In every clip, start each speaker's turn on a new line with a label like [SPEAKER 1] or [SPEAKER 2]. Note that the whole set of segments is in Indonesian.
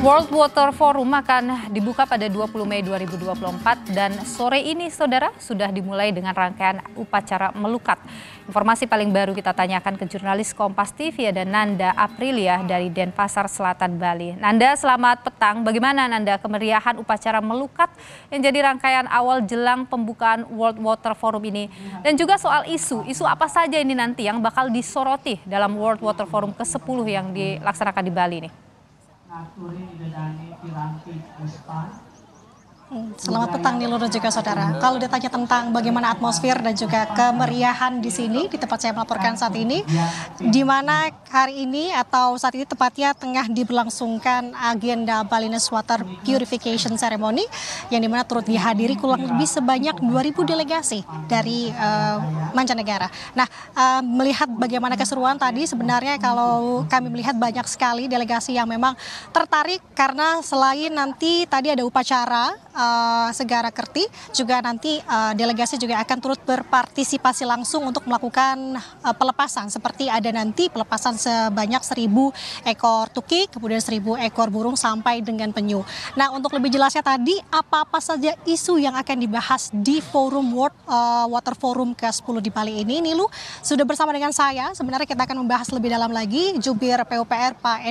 [SPEAKER 1] World Water Forum akan dibuka pada 20 Mei 2024 dan sore ini saudara sudah dimulai dengan rangkaian upacara melukat. Informasi paling baru kita tanyakan ke jurnalis Kompas TV ada Nanda Aprilia dari Denpasar Selatan, Bali. Nanda, selamat petang. Bagaimana Nanda kemeriahan upacara melukat yang jadi rangkaian awal jelang pembukaan World Water Forum ini? Dan juga soal isu apa saja ini nanti yang bakal disoroti dalam World Water Forum ke-10 yang dilaksanakan di Bali nih?
[SPEAKER 2] Selamat petang Nilu dan juga saudara. Kalau ditanya tentang bagaimana atmosfer dan juga kemeriahan di sini, di tempat saya melaporkan saat ini, di mana hari ini atau saat ini tepatnya tengah diberlangsungkan agenda Balinese Water Purification Ceremony, yang dimana turut dihadiri kurang lebih sebanyak 2.000 delegasi dari mancanegara. Nah, melihat bagaimana keseruan tadi, sebenarnya kalau kami melihat banyak sekali delegasi yang memang tertarik karena selain nanti tadi ada upacara Segara Kerti, juga nanti delegasi juga akan turut berpartisipasi langsung untuk melakukan pelepasan, seperti ada nanti pelepasan sebanyak 1.000 ekor tukik, kemudian 1.000 ekor burung sampai dengan penyu. Nah, untuk lebih jelasnya tadi apa-apa saja isu yang akan dibahas di Forum World Water Forum ke-10 di Bali ini, Nilu sudah bersama dengan saya. Sebenarnya kita akan membahas lebih dalam lagi Jubir PUPR Pak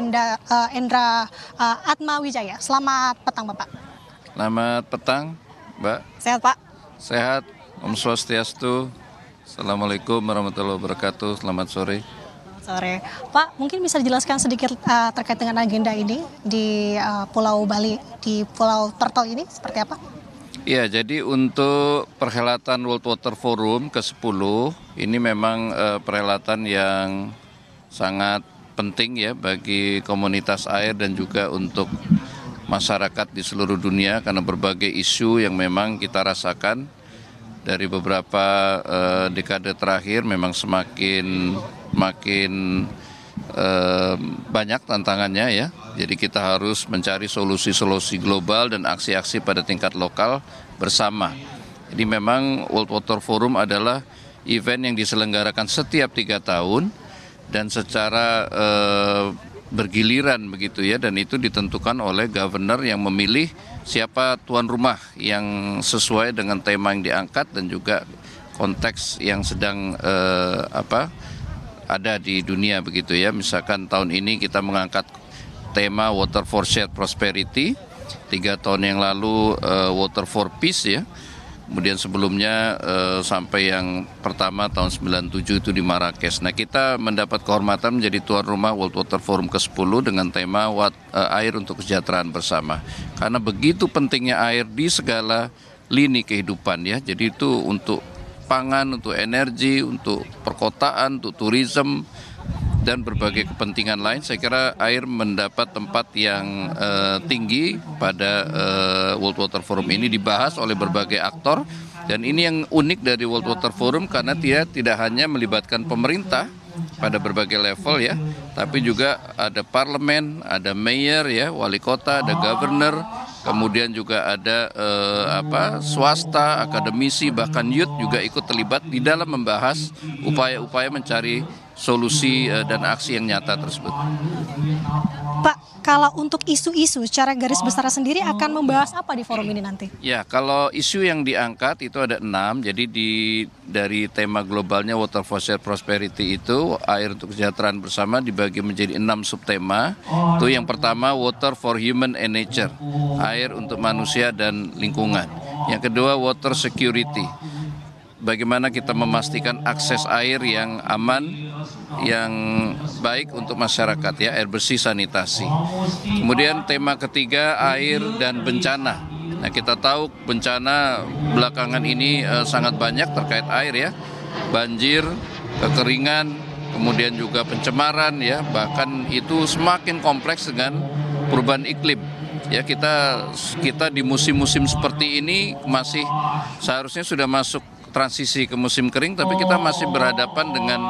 [SPEAKER 2] Endra Atmawijaya. Selamat petang Bapak.
[SPEAKER 3] Selamat petang, Mbak.
[SPEAKER 2] Sehat, Pak?
[SPEAKER 3] Sehat, Om Swastiastu. Assalamualaikum warahmatullahi wabarakatuh. Selamat sore.
[SPEAKER 2] Sore. Pak, mungkin bisa dijelaskan sedikit terkait dengan agenda ini di Pulau Bali, di Pulau Turtle ini, seperti apa?
[SPEAKER 3] Ya, jadi untuk perhelatan World Water Forum ke-10, ini memang perhelatan yang sangat penting ya bagi komunitas air dan juga untuk masyarakat di seluruh dunia, karena berbagai isu yang memang kita rasakan dari beberapa dekade terakhir memang semakin banyak tantangannya ya. Jadi kita harus mencari solusi-solusi global dan aksi-aksi pada tingkat lokal bersama. Jadi memang World Water Forum adalah event yang diselenggarakan setiap 3 tahun dan secara bergiliran begitu ya, dan itu ditentukan oleh governor yang memilih siapa tuan rumah yang sesuai dengan tema yang diangkat dan juga konteks yang sedang ada di dunia begitu ya. Misalkan tahun ini kita mengangkat tema Water for Shared Prosperity, 3 tahun yang lalu Water for Peace ya. Kemudian sebelumnya sampai yang pertama tahun 97 itu di Marrakesh. Nah, kita mendapat kehormatan menjadi tuan rumah World Water Forum ke-10 dengan tema air untuk kesejahteraan bersama. Karena begitu pentingnya air di segala lini kehidupan ya. Jadi itu untuk pangan, untuk energi, untuk perkotaan, untuk tourism dan berbagai kepentingan lain. Saya kira air mendapat tempat yang tinggi pada World Water Forum ini, dibahas oleh berbagai aktor. Dan ini yang unik dari World Water Forum karena dia tidak hanya melibatkan pemerintah pada berbagai level ya, tapi juga ada parlemen, ada mayor ya, wali kota, ada governor, kemudian juga ada swasta, akademisi, bahkan youth juga ikut terlibat di dalam membahas upaya-upaya mencari solusi dan aksi yang nyata tersebut.
[SPEAKER 2] Pak, kalau untuk isu-isu secara garis besar sendiri akan membahas apa di forum ini nanti? Ya,
[SPEAKER 3] kalau isu yang diangkat itu ada 6, jadi dari tema globalnya Water for Shared Prosperity itu, air untuk kesejahteraan bersama dibagi menjadi 6 subtema. Itu yang pertama Water for Human and Nature, air untuk manusia dan lingkungan. Yang kedua Water Security, bagaimana kita memastikan akses air yang aman, yang baik untuk masyarakat ya, air bersih, sanitasi. Kemudian tema ketiga air dan bencana. Nah, kita tahu bencana belakangan ini sangat banyak terkait air ya, banjir, kekeringan, kemudian juga pencemaran ya, bahkan itu semakin kompleks dengan perubahan iklim. Ya, kita di musim-musim seperti ini masih seharusnya sudah masuk transisi ke musim kering, tapi kita masih berhadapan dengan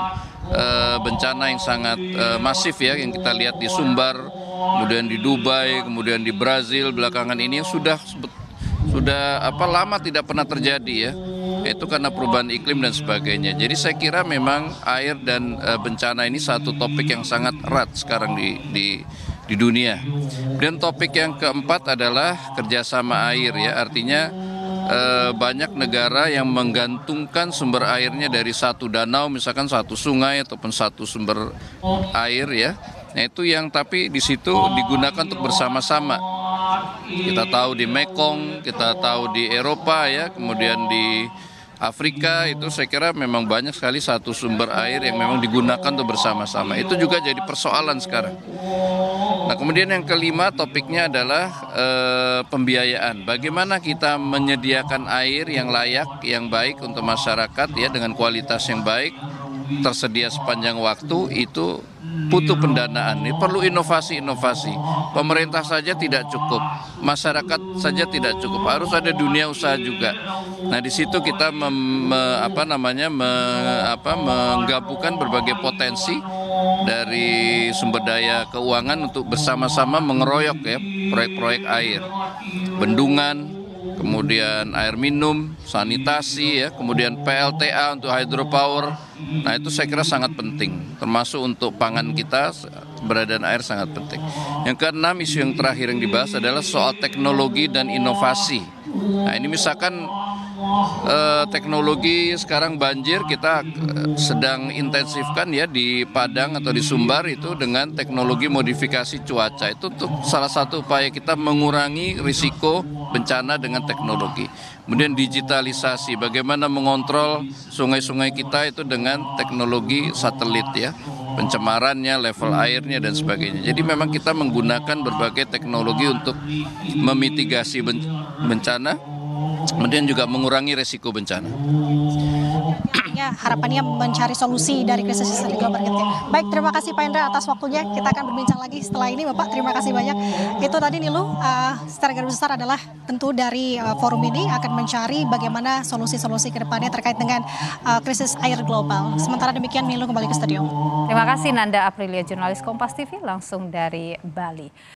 [SPEAKER 3] bencana yang sangat masif ya, yang kita lihat di Sumbar, kemudian di Dubai, kemudian di Brazil belakangan ini sudah lama tidak pernah terjadi ya. Itu karena perubahan iklim dan sebagainya. Jadi saya kira memang air dan bencana ini satu topik yang sangat erat sekarang di dunia. Dan topik yang keempat adalah kerjasama air ya, artinya banyak negara yang menggantungkan sumber airnya dari satu danau, misalkan satu sungai ataupun satu sumber air ya. Nah itu yang tapi di situ digunakan untuk bersama-sama. Kita tahu di Mekong, kita tahu di Eropa ya, kemudian di Afrika itu saya kira memang banyak sekali satu sumber air yang memang digunakan untuk bersama-sama. Itu juga jadi persoalan sekarang. Nah kemudian yang kelima topiknya adalah pembiayaan. Bagaimana kita menyediakan air yang layak, yang baik untuk masyarakat ya dengan kualitas yang baik, tersedia sepanjang waktu, itu butuh pendanaan. Ini perlu inovasi-inovasi. Pemerintah saja tidak cukup, masyarakat saja tidak cukup, harus ada dunia usaha juga. Nah di situ kita menggabungkan berbagai potensi dari sumber daya keuangan untuk bersama-sama mengeroyok ya proyek-proyek air, bendungan, kemudian air minum, sanitasi ya, kemudian PLTA untuk hydropower. Nah itu saya kira sangat penting, termasuk untuk pangan kita, keberadaan air sangat penting. Yang keenam, isu yang terakhir yang dibahas adalah soal teknologi dan inovasi. Nah ini misalkan teknologi sekarang banjir kita sedang intensifkan ya di Padang atau di Sumbar itu dengan teknologi modifikasi cuaca. Itu salah satu upaya kita mengurangi risiko bencana dengan teknologi. Kemudian digitalisasi, bagaimana mengontrol sungai-sungai kita itu dengan teknologi satelit ya, pencemarannya, level airnya dan sebagainya. Jadi memang kita menggunakan berbagai teknologi untuk memitigasi bencana, kemudian juga mengurangi resiko bencana.
[SPEAKER 2] Harapannya mencari solusi dari krisis global gitu ya. Baik, terima kasih Pak Hendra atas waktunya. Kita akan berbincang lagi setelah ini, Bapak. Terima kasih banyak. Itu tadi Nilu, secara garis besar adalah tentu dari forum ini akan mencari bagaimana solusi-solusi ke depannya terkait dengan krisis air global. Sementara demikian, Nilu kembali ke studio.
[SPEAKER 1] Terima kasih Nanda Aprilia, jurnalis Kompas TV langsung dari Bali.